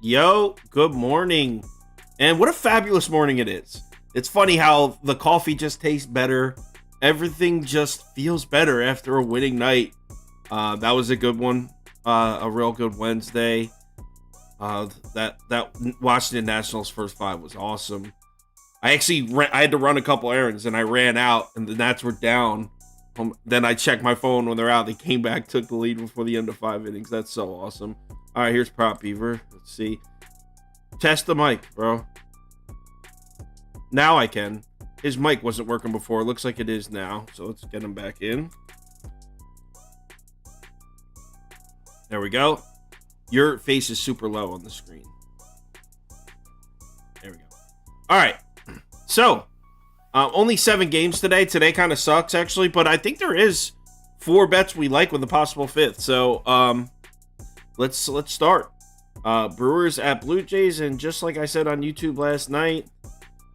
Yo, good morning. And what a fabulous morning it is. It's funny how the coffee just tastes better. Everything just feels better after a winning night. That was a good one. A real good Wednesday. That Washington Nationals first five was awesome. I had to run a couple errands and I ran out and the Nats were down. Then I checked my phone when they're out. They came back, took the lead before the end of 5 innings. That's so awesome. All right, here's Prop Beaver. Let's see. Test the mic, bro. Now I can. His mic wasn't working before. Looks like it is now. So let's get him back in. There we go. Your face is super low on the screen. There we go. All right. So, only 7 games today. Today kind of sucks, actually. But I think there is 4 bets we like with a possible 5th. So, let's start. Brewers at Blue Jays, and just like I said on YouTube last night,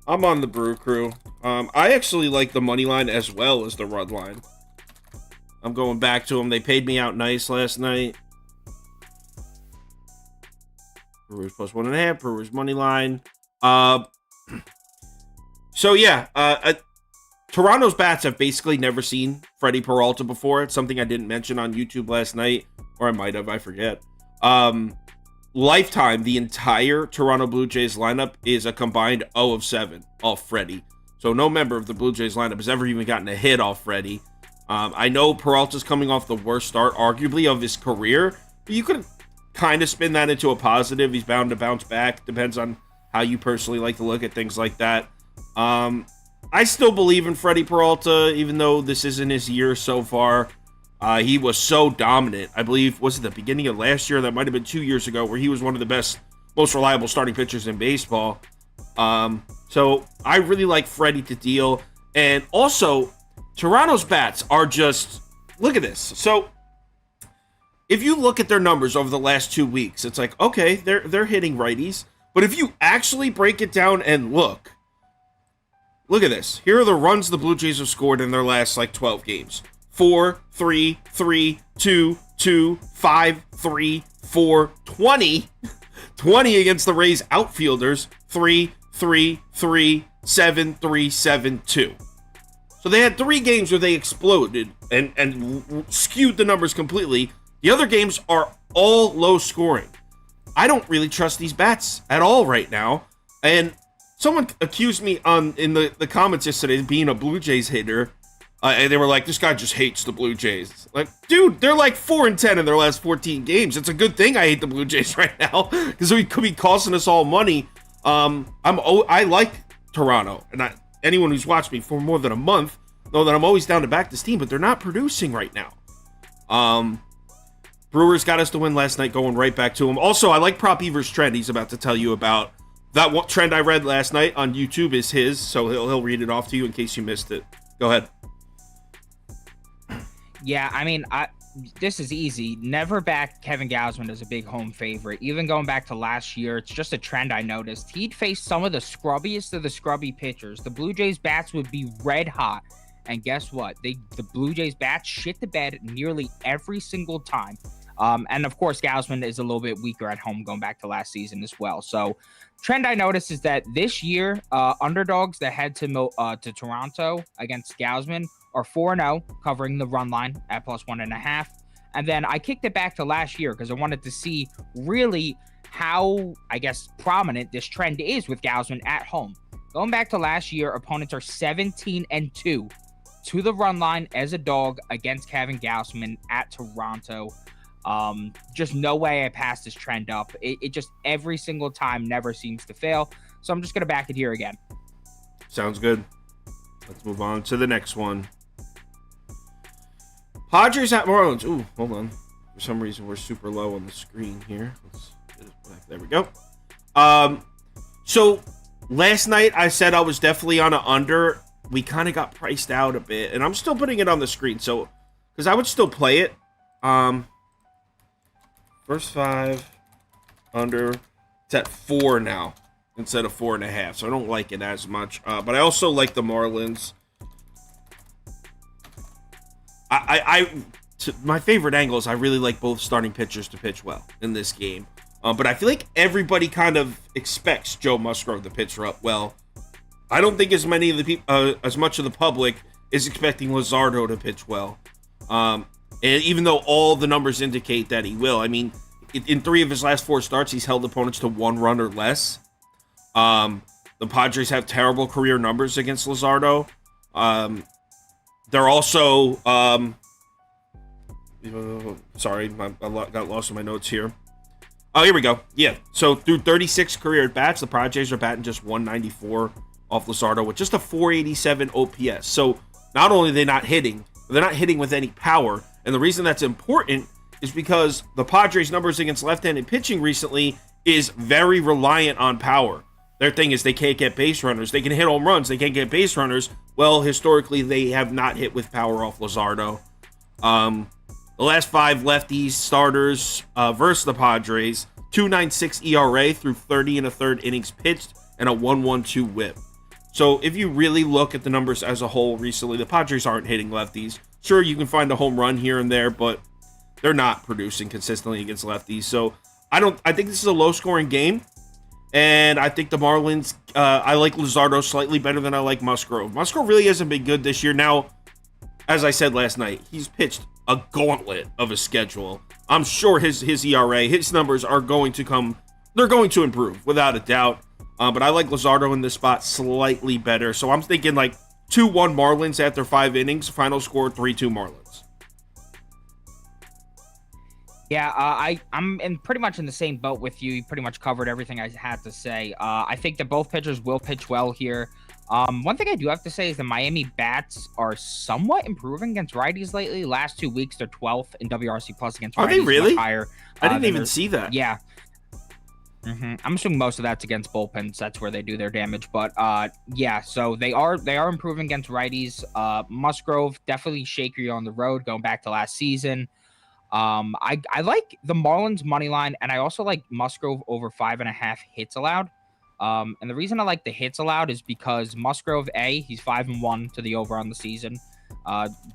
I'm on the Brew Crew. I actually like the money line as well as the run line. I'm going back to them. They paid me out nice last night. Brewers plus 1.5. Brewers money line. So yeah, Toronto's bats have basically never seen Freddie Peralta before. It's something I didn't mention on YouTube last night, or I might have. I forget. Lifetime, the entire Toronto Blue Jays lineup is a combined 0 of 7 off Freddie. So no member of the Blue Jays lineup has ever even gotten a hit off Freddie. I know Peralta's coming off the worst start, arguably, of his career, but you could kind of spin that into a positive. He's bound to bounce back. Depends on how you personally like to look at things like that. I still believe in Freddie Peralta, even though this isn't his year so far. He was so dominant. I believe, was it the beginning of last year? That might have been 2 years ago, where he was one of the best, most reliable starting pitchers in baseball. So I really like Freddie to deal. And also, Toronto's bats are just, look at this. So if you look at their numbers over the last 2 weeks, it's like, okay, they're hitting righties. But if you actually break it down and look at this. Here are the runs the Blue Jays have scored in their last 12 games. 4, 3, 3, 2, 2, 5, 3, 4, 20. 20 against the Rays outfielders. 3, 3, 3, 7, 3, 7, 2. So they had 3 games where they exploded and skewed the numbers completely. The other games are all low scoring. I don't really trust these bats at all right now. And someone accused me in the comments yesterday of being a Blue Jays hater. And they were like, this guy just hates the Blue Jays. Like, dude, they're 4-10 in their last 14 games. It's a good thing I hate the Blue Jays right now, because we could be costing us all money. I like Toronto, and anyone who's watched me for more than a month know that I'm always down to back this team, but they're not producing right now. Brewers got us to win last night, going right back to them. Also, I like Prop Beaver's trend he's about to tell you about. That one trend I read last night on YouTube is his, so he'll read it off to you in case you missed it. Go ahead. Yeah, I mean, this is easy. Never back Kevin Gausman as a big home favorite. Even going back to last year, it's just a trend I noticed. He'd face some of the scrubbiest of the scrubby pitchers. The Blue Jays bats would be red hot. And guess what? The Blue Jays bats shit the bed nearly every single time. And of course, Gausman is a little bit weaker at home going back to last season as well. So trend I noticed is that this year, underdogs that head to Toronto against Gausman are 4-0, covering the run line at plus 1.5. And then I kicked it back to last year because I wanted to see really how, I guess, prominent this trend is with Gausman at home. Going back to last year, opponents are 17-2 to the run line as a dog against Kevin Gausman at Toronto. Just no way I pass this trend up. It just every single time never seems to fail. So I'm just going to back it here again. Sounds good. Let's move on to the next one. Padres at Marlins. Ooh, hold on. For some reason, we're super low on the screen here. Let's get it back. There we go. So last night I said I was definitely on an under. We kind of got priced out a bit, and I'm still putting it on the screen. So, because I would still play it. First 5 under. It's at 4 now instead of 4.5. So I don't like it as much. But I also like the Marlins. My favorite angle is I really like both starting pitchers to pitch well in this game. But I feel like everybody kind of expects Joe Musgrove to pitch well. I don't think as many of the people, as much of the public is expecting Luzardo to pitch well. And even though all the numbers indicate that he will, I mean, in 3 of his last 4 starts, he's held opponents to 1 run or less. The Padres have terrible career numbers against Luzardo. They're also, sorry, I got lost in my notes here. Oh, here we go. Yeah, so through 36 career at-bats, the Padres are batting just 194 off Luzardo with just a 487 OPS. So not only are they not hitting, they're not hitting with any power. And the reason that's important is because the Padres' numbers against left-handed pitching recently is very reliant on power. Their thing is they can't get base runners. They can hit home runs. They can't get base runners. Well, historically, they have not hit with power off Luzardo. The last 5 lefties starters versus the Padres, 2.96 ERA through 30 1/3 innings pitched and a 1.12 WHIP. So if you really look at the numbers as a whole recently, the Padres aren't hitting lefties. Sure, you can find a home run here and there, but they're not producing consistently against lefties. So I think this is a low-scoring game, and I think the Marlins, I like Luzardo slightly better than I like Musgrove. Musgrove really hasn't been good this year. Now, as I said last night, he's pitched a gauntlet of a schedule. I'm sure his ERA, his numbers are going to come, they're going to improve without a doubt. But I like Luzardo in this spot slightly better. So I'm thinking like 2-1 Marlins after 5 innings, final score 3-2 Marlins. Yeah, I'm pretty much in the same boat with you. You pretty much covered everything I had to say. I think that both pitchers will pitch well here. One thing I do have to say is the Miami bats are somewhat improving against righties lately. Last 2 weeks, they're 12th in WRC plus against righties. Are they really? Higher, I didn't even see that. Yeah. I'm assuming most of that's against bullpens. That's where they do their damage. But yeah, so they are improving against righties. Musgrove definitely shakier on the road going back to last season. I like the Marlins money line, and I also like Musgrove over 5.5 hits allowed. And the reason I like the hits allowed is because Musgrove, he's 5-1 to the over on the season.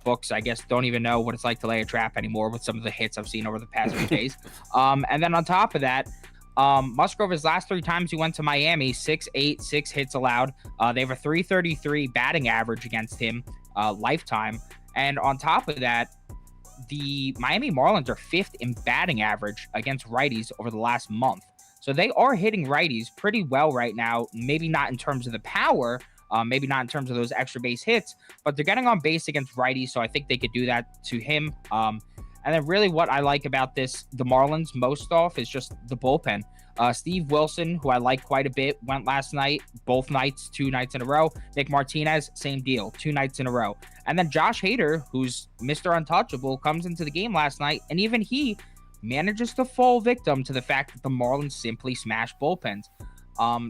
Books, I guess, don't even know what it's like to lay a trap anymore with some of the hits I've seen over the past few days. And then on top of that, Musgrove, his last 3 times he went to Miami, 6-8, 6 hits allowed. They have a 333 batting average against him, lifetime. And on top of that, the Miami Marlins are 5th in batting average against righties over the last month. So they are hitting righties pretty well right now. Maybe not in terms of the power, maybe not in terms of those extra base hits, but they're getting on base against righties. So I think they could do that to him. And then really what I like about the Marlins most off is just the bullpen. Steve Wilson, who I like quite a bit, went last night, both nights, 2 nights in a row. Nick Martinez, same deal, 2 nights in a row. And then Josh Hader, who's Mr. Untouchable, comes into the game last night, and even he manages to fall victim to the fact that the Marlins simply smash bullpens.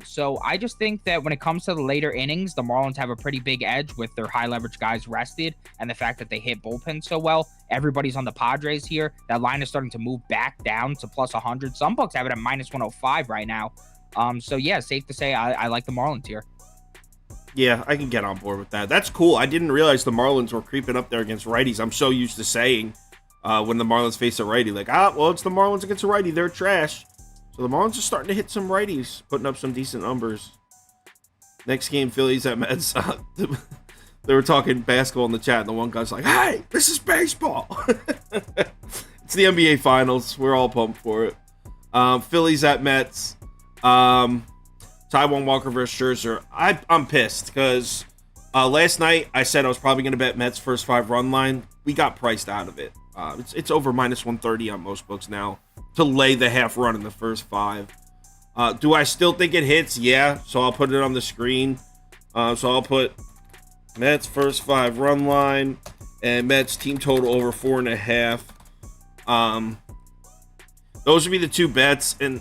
So I just think that when it comes to the later innings, the Marlins have a pretty big edge with their high leverage guys rested and the fact that they hit bullpen so well. Everybody's on the Padres here. That line is starting to move back down to plus 100. Some books have it at minus 105 right now. So yeah, safe to say I like the Marlins here. Yeah, I can get on board with that. That's cool. I didn't realize the Marlins were creeping up there against righties. I'm so used to saying when the Marlins face a righty, like, well, it's the Marlins against a righty. They're trash. So the Marlins are starting to hit some righties, putting up some decent numbers. Next game, Phillies at Mets. They were talking basketball in the chat, and the one guy's like, hey, this is baseball. It's the NBA Finals. We're all pumped for it. Phillies at Mets. Taijuan Walker versus Scherzer. I'm pissed because last night I said I was probably going to bet Mets first 5 run line. We got priced out of it. It's over minus 130 on most books now to lay the half run in the first 5. Do I still think it hits? Yeah. So I'll put it on the screen. So I'll put Mets first 5 run line and Mets team total over 4.5. Those would be the 2 bets. And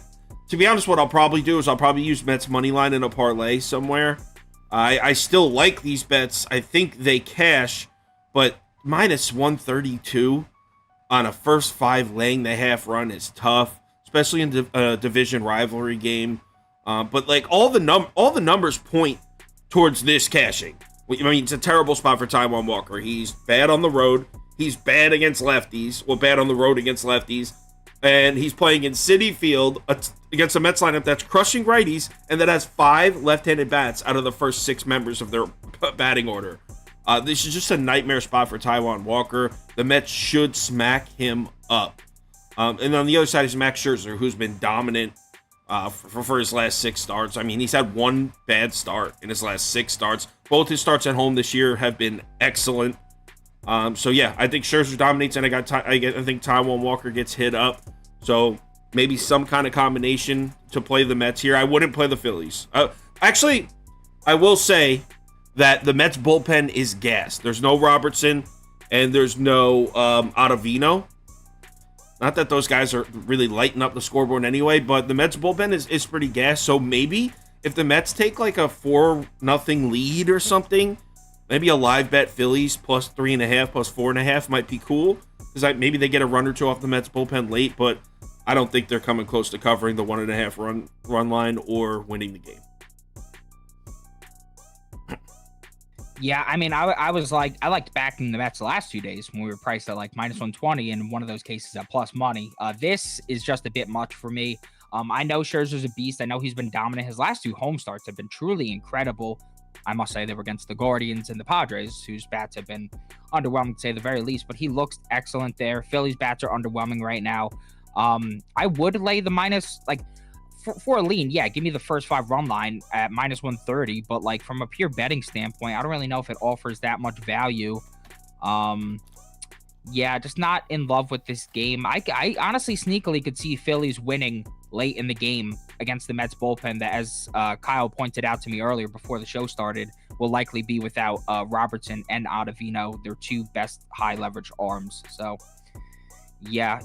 to be honest, what I'll probably do is I'll probably use Mets money line in a parlay somewhere. I still like these bets. I think they cash, but minus 132 on a first 5 laying the half run is tough, especially in a division rivalry game. But like all the numbers point towards this cashing. I mean, it's a terrible spot for Taijuan Walker. He's bad on the road. He's bad against lefties. Well, bad on the road against lefties. And he's playing in Citi Field against a Mets lineup that's crushing righties and that has 5 left-handed bats out of the first 6 members of their batting order. This is just a nightmare spot for Taijuan Walker. The Mets should smack him up. And on the other side is Max Scherzer, who's been dominant for his last 6 starts. I mean, he's had 1 bad start in his last 6 starts. Both his starts at home this year have been excellent. So yeah, I think Scherzer dominates, and I think Taijuan Walker gets hit up. So maybe some kind of combination to play the Mets here. I wouldn't play the Phillies. Actually, I will say that the Mets bullpen is gassed. There's no Robertson and there's no Ottavino. Not that those guys are really lighting up the scoreboard anyway, but the Mets bullpen is pretty gassed. So maybe if the Mets take like a 4-0 lead or something, maybe a live bet Phillies plus 3.5 plus 4.5 might be cool, because maybe they get a run or 2 off the Mets bullpen late, but I don't think they're coming close to covering the 1.5 run line or winning the game. Yeah, I mean, I liked backing the Mets the last 2 days when we were priced at like minus 120, and in one of those cases at plus money. This is just a bit much for me. I know Scherzer's a beast. I know he's been dominant. His last 2 home starts have been truly incredible. I must say they were against the Guardians and the Padres, whose bats have been underwhelming to say the very least, but he looks excellent there. Phillies bats are underwhelming right now. I would lay the minus, like, for a lean, yeah, give me the first 5 run line at minus 130, but like from a pure betting standpoint, I don't really know if it offers that much value. Yeah, just not in love with this game. I honestly sneakily could see Phillies winning late in the game against the Mets bullpen that, as Kyle pointed out to me earlier before the show started, will likely be without Robertson and Ottavino, their 2 best high leverage arms. So yeah.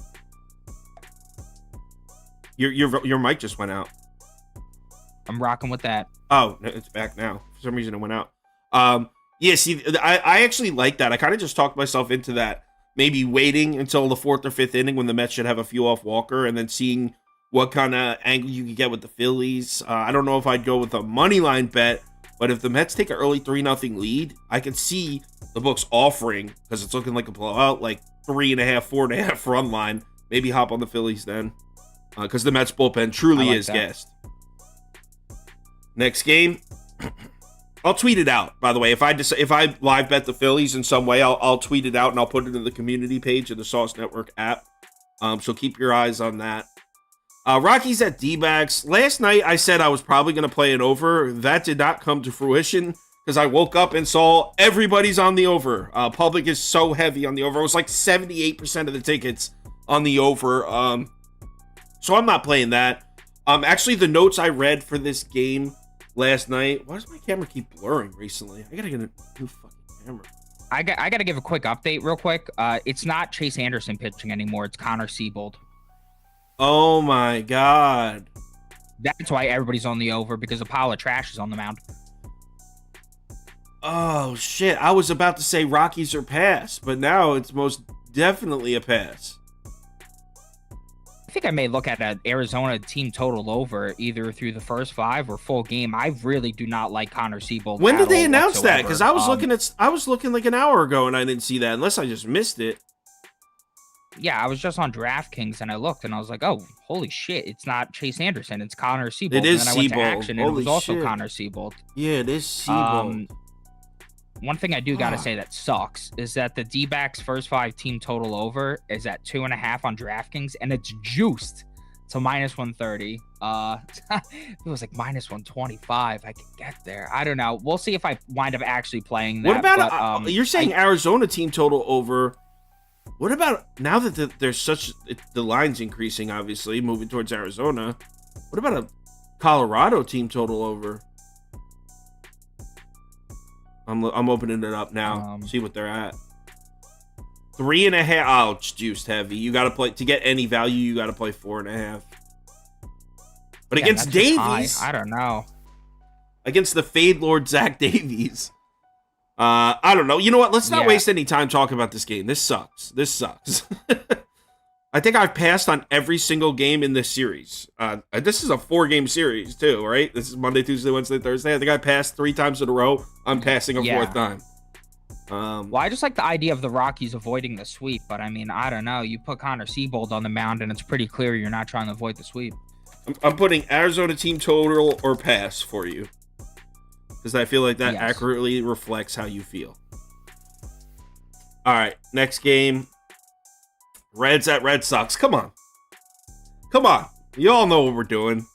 Your mic just went out. I'm rocking with that. Oh, it's back now. For some reason it went out. Yeah, see, I actually like that. I kind of just talked myself into that. Maybe waiting until the 4th or 5th inning when the Mets should have a few off Walker, and then seeing what kind of angle you could get with the Phillies. I don't know if I'd go with a money line bet, but if the Mets take an early 3-0 lead, I could see the books offering, because it's looking like a blowout, like 3.5, 4.5 run line. Maybe hop on the Phillies then, because the Mets bullpen truly is gassed. Next game, I'll tweet it out. By the way, if I live bet the Phillies in some way, I'll tweet it out and I'll put it in the community page of the Sauce Network app. So keep your eyes on that. Rockies at D-backs. Last night I said I was probably going to play an over. That did not come to fruition because I woke up and saw everybody's on the over. Public is so heavy on the over. It was like 78% of the tickets on the over. So I'm not playing that. Actually, the notes I read for this game last night. Why does my camera keep blurring recently? I gotta get a new fucking camera. I gotta give a quick update real quick. It's not Chase Anderson pitching anymore. It's Connor Siebold. Oh my god. That's why everybody's on the over, because a pile of trash is on the mound. Oh shit. I was about to say Rockies are pass, but now it's most definitely a pass. I think I may look at an Arizona team total over either through the first 5 or full game. I really do not like Connor Siebold. When did they announce that? Because I was looking like an hour ago and I didn't see that, unless I just missed it. Yeah, I was just on DraftKings and I looked and I was like, oh, holy shit, it's not Chase Anderson, it's Connor Siebold. It is and then I went to Siebold. action and it was also Connor Siebold. Yeah, it is Siebold. One thing I do gotta say that sucks is that the D-backs first 5 team total over is at 2.5 on DraftKings, and it's juiced to minus 130. It was like minus 125. I could get there. I don't know. We'll see if I wind up actually playing that. What about you're saying Arizona team total over? What about now that there's the line's increasing, obviously moving towards Arizona? What about a Colorado team total over? I'm opening it up now. See what they're at. 3.5. Oh, it's juiced heavy. You got to play to get any value. You got to play 4.5. But yeah, against Davies, I don't know. Against the Fade Lord Zach Davies, I don't know. You know what? Let's not waste any time talking about this game. This sucks. I think I've passed on every single game in this series. This is a 4-game series too, right? This is Monday, Tuesday, Wednesday, Thursday. I think I passed 3 times in a row. I'm passing a 4th time. Well, I just like the idea of the Rockies avoiding the sweep, but I mean, I don't know. You put Connor Siebold on the mound, and it's pretty clear you're not trying to avoid the sweep. I'm putting Arizona team total or pass for you, because I feel like that accurately reflects how you feel. All right, next game. Reds at Red Sox. Come on. You all know what we're doing.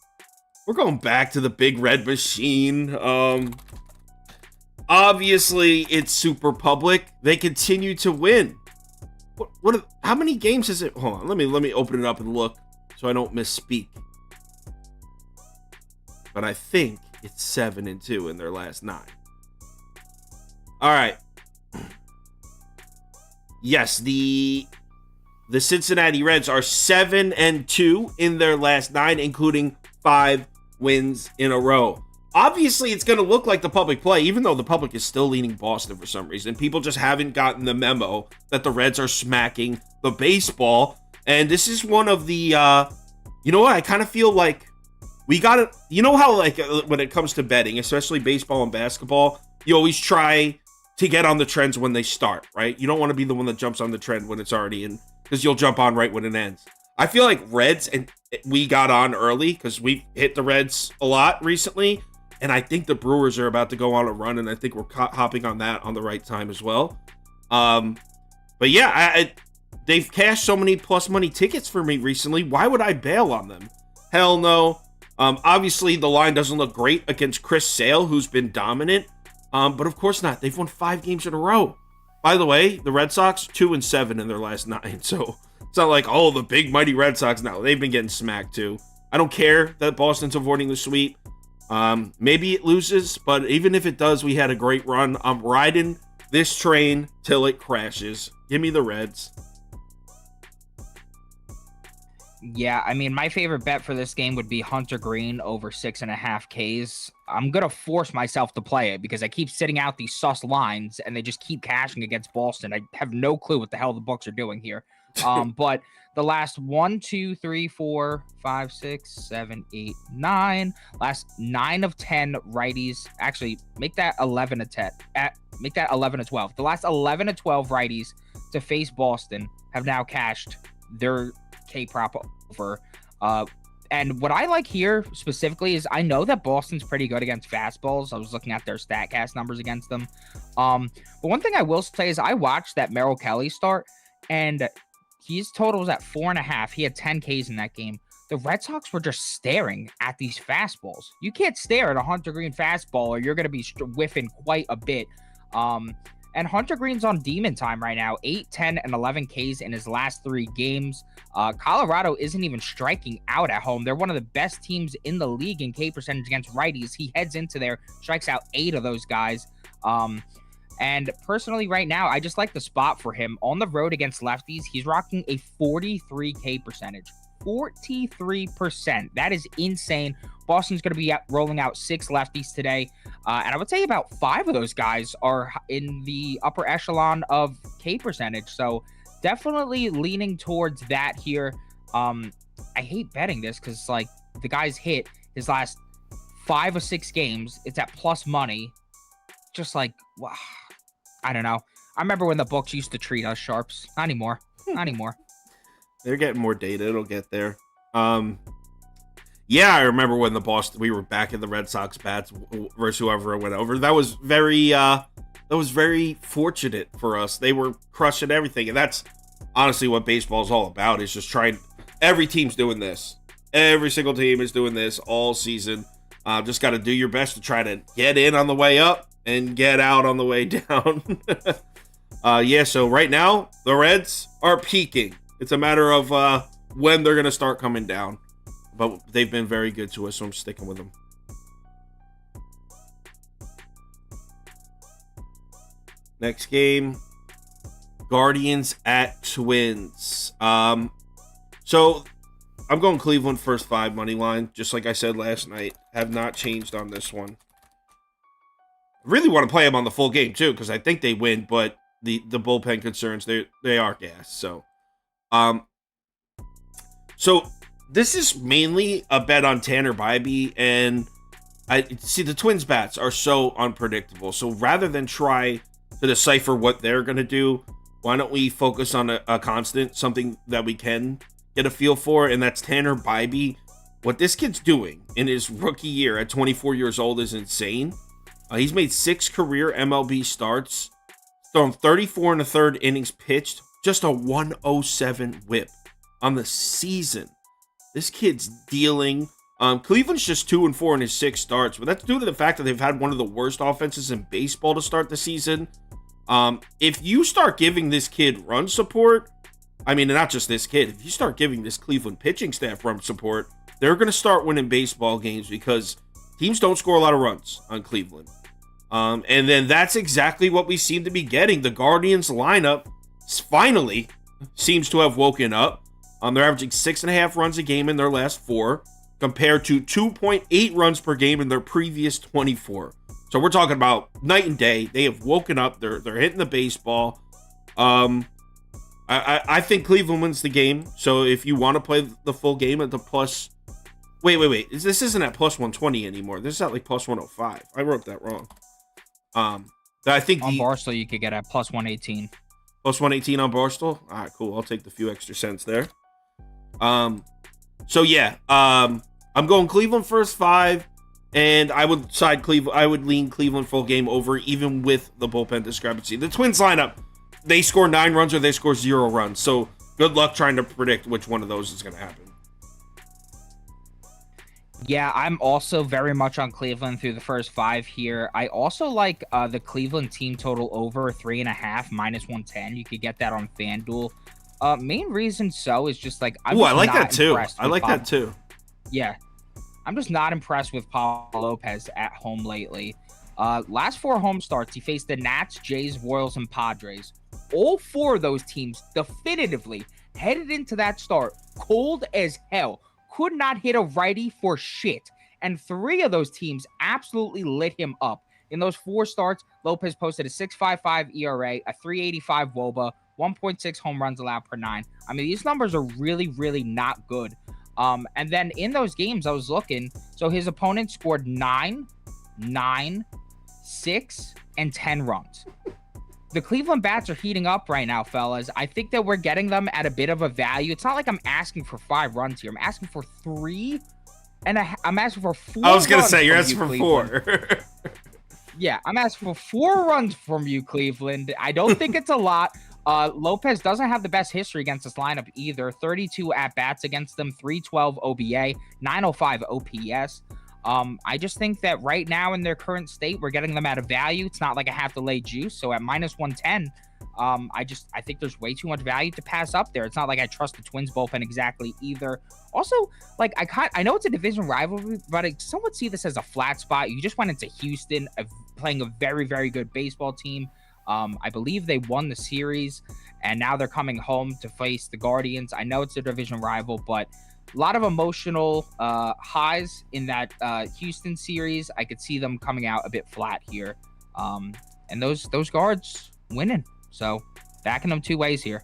We're going back to the big red machine. Obviously, it's super public. They continue to win. How many games is it? Hold on. Let me open it up and look so I don't misspeak. But I think it's 7-2 in their last 9. All right. Yes, the Cincinnati Reds are 7-2 in their last 9, including 5 wins in a row. Obviously, it's going to look like the public play, even though the public is still leaning Boston for some reason. People just haven't gotten the memo that the Reds are smacking the baseball. And this is one of the, you know what? I kind of feel like we got to, you know how like when it comes to betting, especially baseball and basketball, you always try to get on the trends when they start, right? You don't want to be the one that jumps on the trend when it's already in, because you'll jump on right when it ends. I feel like Reds, and we got on early because we hit the Reds a lot recently. And I think the Brewers are about to go on a run, and I think we're hopping on that on the right time as well. But yeah, they've cashed so many plus money tickets for me recently. Why would I bail on them? Hell no. Obviously, the line doesn't look great against Chris Sale, who's been dominant. But of course not. They've won 5 games in a row. By the way, the Red Sox, 2-7 in their last 9. So it's not like, oh, the big mighty Red Sox. No, they've been getting smacked too. I don't care that Boston's avoiding the sweep. Maybe it loses, but even if it does, we had a great run. I'm riding this train till it crashes. Give me the Reds. Yeah, I mean, my favorite bet for this game would be Hunter Green over 6.5 Ks. I'm going to force myself to play it because I keep sitting out these sus lines and they just keep cashing against Boston. I have no clue what the hell the books are doing here. But the last 1, 2, 3, 4, 5, 6, 7, 8, 9, last 9 of 10 righties. Actually, make that 11 of 10. Make that 11 of 12. The last 11 of 12 righties to face Boston have now cashed their K-prop over. And what I like here specifically is I know that Boston's pretty good against fastballs. I was looking at their StatCast numbers against them. But one thing I will say is I watched that Merrill Kelly start, and his total was at 4.5. He had 10 Ks in that game. The Red Sox were just staring at these fastballs. You can't stare at a Hunter Green fastball or you're going to be whiffing quite a bit. And Hunter Green's on demon time right now, 8, 10, and 11 Ks in his last 3 games. Colorado isn't even striking out at home. They're one of the best teams in the league in K percentage against righties. He heads into there, strikes out 8 of those guys. And personally, right now, I just like the spot for him. On the road against lefties, he's rocking a 43K percentage. 43%. That is insane. Boston's going to be rolling out 6 lefties today. And I would say about 5 of those guys are in the upper echelon of K percentage. So definitely leaning towards that here. I hate betting this because, like, the guy's hit his last 5 or 6 games. It's at plus money. Just like, wow. I don't know. I remember when the books used to treat us sharps. Not anymore. Not anymore. They're getting more data. It'll get there. Yeah, I remember when we were back in the Red Sox bats versus whoever went over. That was very fortunate for us. They were crushing everything, and that's honestly what baseball is all about. Is just trying. Every team's doing this. Every single team is doing this all season. Just got to do your best to try to get in on the way up and get out on the way down. Yeah, so right now, the Reds are peaking. It's a matter of when they're going to start coming down. But they've been very good to us, so I'm sticking with them. Next game, Guardians at Twins. So I'm going Cleveland first 5 money line, just like I said last night. Have not changed on this one. I really want to play them on the full game too, because I think they win, but the bullpen concerns, they are gas. So this is mainly a bet on Tanner Bybee, and I see the Twins bats are so unpredictable. So rather than try to decipher what they're going to do, why don't we focus on a constant, something that we can get a feel for, and that's Tanner Bybee. What this kid's doing in his rookie year at 24 years old is insane. He's made 6 career MLB starts, thrown 34 and a third innings pitched, just a 107 whip on the season. This kid's dealing. Cleveland's just 2-4 in his 6 starts, but that's due to the fact that they've had one of the worst offenses in baseball to start the season. If you start giving this kid run support, I mean, not just this kid, if you start giving this Cleveland pitching staff run support, they're going to start winning baseball games because teams don't score a lot of runs on Cleveland. And then that's exactly what we seem to be getting. The Guardians lineup finally seems to have woken up. They're averaging 6.5 runs a game in their last 4, compared to 2.8 runs per game in their previous 24. So we're talking about night and day. They have woken up. They're hitting the baseball. I think Cleveland wins the game. So if you want to play the full game at the plus... Wait. This isn't at plus 120 anymore. This is at like plus 105. I wrote that wrong. I think on Barstool you could get at plus 118. Plus 118 on Barstool? All right, cool. I'll take the few extra cents there. So yeah, I'm going Cleveland first 5, and I would side Cleveland. I would lean Cleveland full game over, even with the bullpen discrepancy. The Twins lineup, they score 9 runs or they score 0 runs. So good luck trying to predict which one of those is going to happen. Yeah, I'm also very much on Cleveland through the first 5 here. I also like the Cleveland team total over 3.5 minus 110. You could get that on FanDuel. Main reason so is just like I like that too. I like that too. Yeah, I'm just not impressed with Pablo Lopez at home lately. Last 4 home starts, he faced the Nats, Jays, Royals, and Padres. All 4 of those teams definitively headed into that start cold as hell. Could not hit a righty for shit. And 3 of those teams absolutely lit him up. In those 4 starts, Lopez posted a 6.55 ERA, a 3.85 WOBA, 1.6 home runs allowed per 9. I mean, these numbers are really, really not good. And then in those games, I was looking. So his opponent scored 9, 6, and 10 runs. The Cleveland bats are heating up right now, fellas. I think that we're getting them at a bit of a value. It's not like I'm asking for 5 runs here. I'm asking for 3, and I'm asking for 4. I was gonna say you're asking for 4. Yeah, I'm asking for 4 runs from you, Cleveland. I don't think it's a lot. Lopez doesn't have the best history against this lineup either. 32 at bats against them, 312 OBA, 905 OPS. I just think that right now in their current state, we're getting them at a value. It's not like I have to lay juice. So at minus 110, I think there's way too much value to pass up there. It's not like I trust the Twins bullpen exactly either. Also, like I know it's a division rivalry, but I somewhat see this as a flat spot. You just went into Houston playing a very, very good baseball team. I believe they won the series, and now they're coming home to face the Guardians. I know it's a division rival, but a lot of emotional highs in that Houston series. I could see them coming out a bit flat here. And those guards winning. So backing them 2 ways here.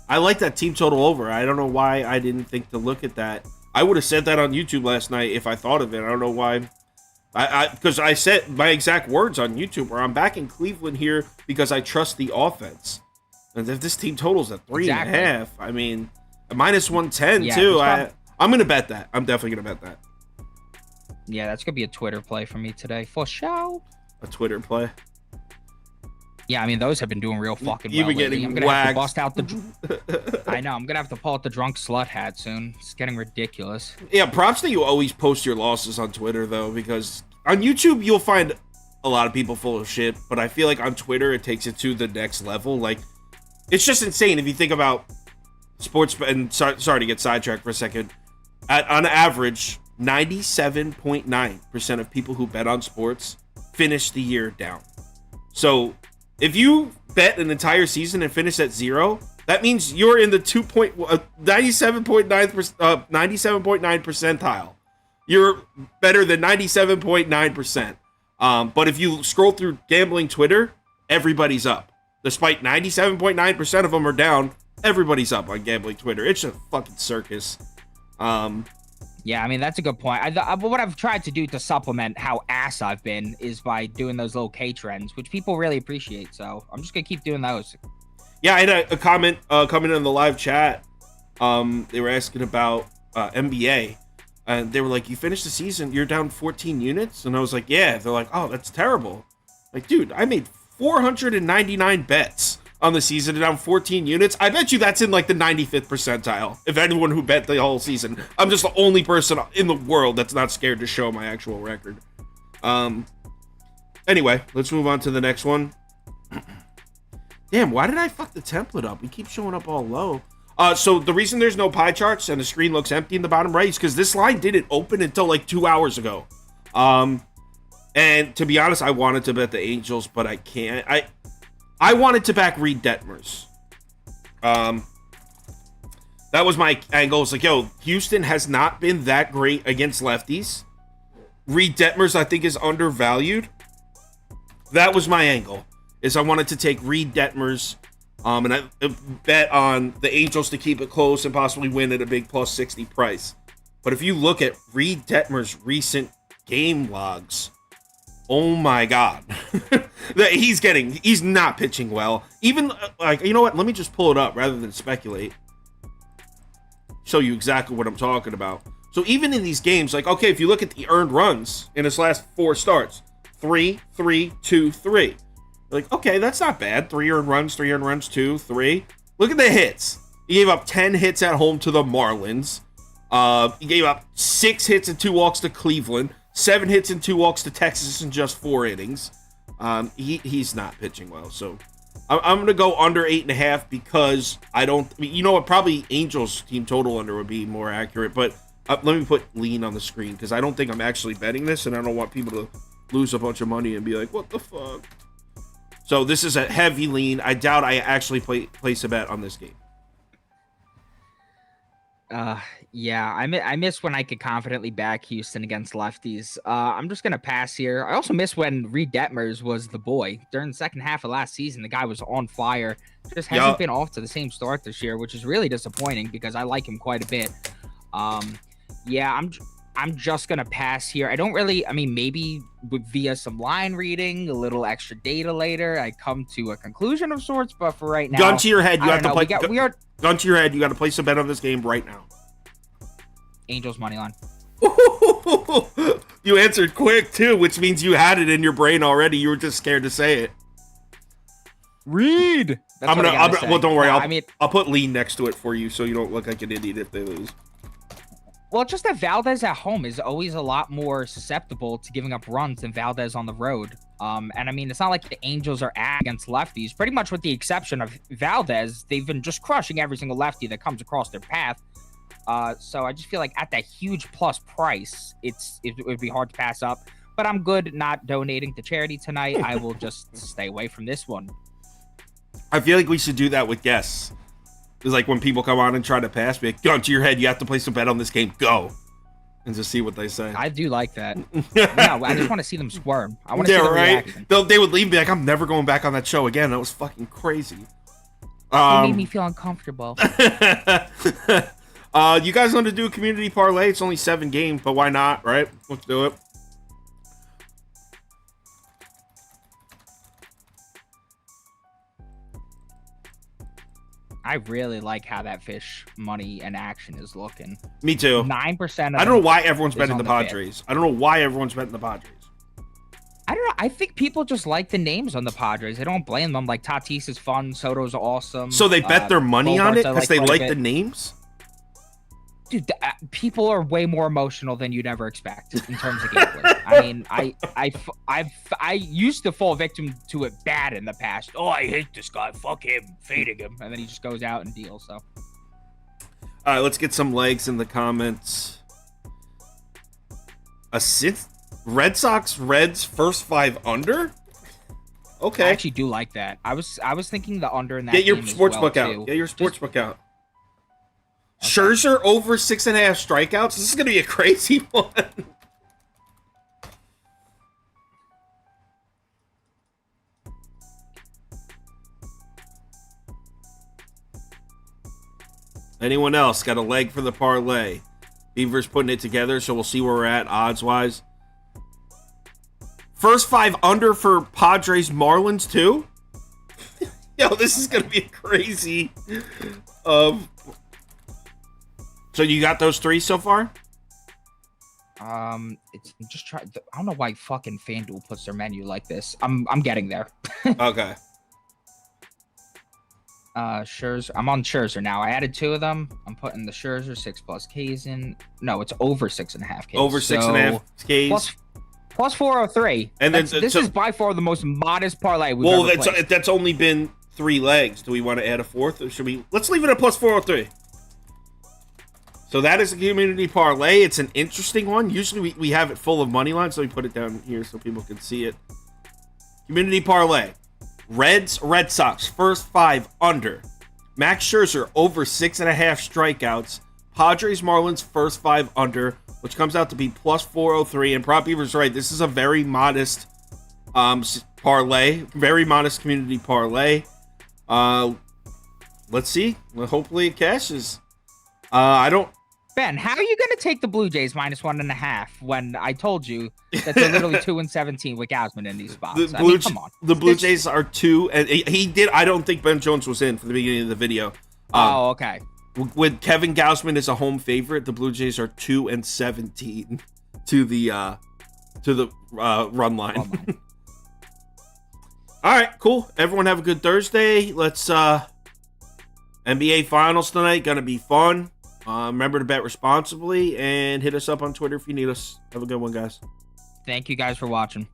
I like that team total over. I don't know why I didn't think to look at that. I would have said that on YouTube last night if I thought of it. I don't know why. Because I said my exact words on YouTube where I'm backing Cleveland here because I trust the offense. And if this team totals at 3.5, I mean, a minus 110 too. I'm going to bet that. I'm definitely going to bet that. Yeah, that's going to be a Twitter play for me today. For sure. A Twitter play? Yeah, I mean, those have been doing real fucking well. You've been getting I'm going to have to bust out the... I know. I'm going to have to pull out the drunk slut hat soon. It's getting ridiculous. Yeah, props that you always post your losses on Twitter, though, because on YouTube, you'll find a lot of people full of shit, but I feel like on Twitter, it takes it to the next level. Like, it's just insane if you think about sports, and sorry to get sidetracked for a second. On average, 97.9% of people who bet on sports finish the year down. So if you bet an entire season and finish at 0, that means you're in the 97.9 percentile. You're better than 97.9%. But if you scroll through gambling Twitter, everybody's up. Despite 97.9% of them are down, everybody's up on gambling Twitter. It's a fucking circus. Yeah, I mean, that's a good point. What I've tried to do to supplement how ass I've been is by doing those little K trends, which people really appreciate. So I'm just going to keep doing those. Yeah, I had a comment coming in the live chat. They were asking about NBA. And they were like, you finished the season, you're down 14 units? And I was like, yeah. They're like, oh, that's terrible. Like, dude, I made 499 bets on the season and down 14 units. I bet you that's in like the 95th percentile. If anyone who bet the whole season. I'm just the only person in the world that's not scared to show my actual record. Anyway, let's move on to the next one. Damn, why did I fuck the template up? We keep showing up all low. So the reason there's no pie charts and the screen looks empty in the bottom right is because this line didn't open until like 2 hours ago. And to be honest, I wanted to bet the Angels, but I can't. I wanted to back Reed Detmers. That was my angle. It's like, yo, Houston has not been that great against lefties. Reed Detmers, I think, is undervalued. That was my angle. Is I wanted to take Reed Detmers. And I bet on the Angels to keep it close and possibly win at a big plus 60 price. But if you look at Reed Detmer's recent game logs, oh my God. He's not pitching well. Even, like, you know what? Let me just pull it up rather than speculate. Show you exactly what I'm talking about. So even in these games, like, okay, if you look at the earned runs in his last 4 starts, 3, 3, 2, 3. Like, okay, that's not bad. 3 earned runs, 2, 3. Look at the hits. He gave up 10 hits at home to the Marlins. He gave up 6 hits and 2 walks to Cleveland. 7 hits and 2 walks to Texas in just 4 innings. He's not pitching well. So I'm going to go under 8.5 because you know what? Probably Angels team total under would be more accurate. But let me put lean on the screen because I don't think I'm actually betting this. And I don't want people to lose a bunch of money and be like, what the fuck? So this is a heavy lean. I doubt I actually place a bet on this game. Yeah, I miss when I could confidently back Houston against lefties. I'm just gonna pass here. I also miss when Reed Detmers was the boy during the second half of last season. The guy was on fire. Just hasn't been off to the same start this year, which is really disappointing because I like him quite a bit. Yeah, I'm just going to pass here. I don't really, I mean, maybe via some line reading, a little extra data later, I come to a conclusion of sorts, but for right now. Gun to your head, you have to play. Gun to your head, you got to place a bet on this game right now. Angels money line. You answered quick, too, which means you had it in your brain already. You were just scared to say it. Read. Well, don't worry. No, I'll put lean next to it for you so you don't look like an idiot if they lose. Well, just that Valdez at home is always a lot more susceptible to giving up runs than Valdez on the road. And I mean, it's not like the Angels are against lefties. Pretty much with the exception of Valdez, they've been just crushing every single lefty that comes across their path. So I just feel like at that huge plus price, it would be hard to pass up. But I'm good not donating to charity tonight. I will just stay away from this one. I feel like we should do that with guests. It's like when people come on and try to pass, be like, gun to your head, you have to place a bet on this game, go. And just see what they say. I do like that. No, I just want to see them squirm. I want to see the reaction. They would leave and be like, I'm never going back on that show again. That was fucking crazy. It made me feel uncomfortable. You guys want to do a community parlay? It's only 7 games, but why not, right? Let's do it. I really like how that fish money and action is looking. Me too. 9%. I don't know why everyone's betting the Padres. I don't know why everyone's betting the Padres. I don't know. I think people just like the names on the Padres. I don't blame them. Like, Tatis is fun. Soto's awesome. So they bet their money on it because they like the names? Dude, people are way more emotional than you'd ever expect in terms of gambling. I mean, I used to fall victim to it bad in the past. Oh, I hate this guy. Fuck him. Fading him. And then he just goes out and deals. So, all right, let's get some legs in the comments. Red Sox Reds first 5 under? Okay. I actually do like that. I was thinking the under in that. Get your sportsbook out. Get your sportsbook out. Okay. Scherzer over 6.5 strikeouts. This is going to be a crazy one. Anyone else got a leg for the parlay? Beaver's putting it together, so we'll see where we're at odds-wise. First 5 under for Padres Marlins, too? Yo, this is going to be crazy. So you got those 3 so far? It's just try. I don't know why fucking FanDuel puts their menu like this. I'm getting there. Okay. Scherzer. I'm on Scherzer now. I added 2 of them. I'm putting the Scherzer 6+ Ks in. No, it's over 6.5 Ks. Over 6.5 Ks. Plus 403. And then this is by far the most modest parlay we've ever played. That's only been 3 legs. Do we want to add a 4th, or should we? Let's leave it at plus 403. So that is a community parlay. It's an interesting one. Usually we have it full of money lines, so we put it down here so people can see it. Community parlay. Red Sox, first 5 under. Max Scherzer, over 6.5 strikeouts. Padres Marlins, first 5 under, which comes out to be plus 403. And Prop Beaver's right. This is a very modest parlay. Very modest community parlay. Let's see. Well, hopefully it cashes. Ben, how are you going to take the Blue Jays minus 1.5 when I told you that they're literally 2-17 with Gausman in these spots? Come on. The Blue Jays are 2, and he did. I don't think Ben Jones was in for the beginning of the video. Okay. With Kevin Gausman as a home favorite, the Blue Jays are 2-17 to the run line. All right, cool. Everyone have a good Thursday. Let's NBA Finals tonight. Gonna be fun. Remember to bet responsibly and hit us up on Twitter if you need us. Have a good one, guys. Thank you guys for watching.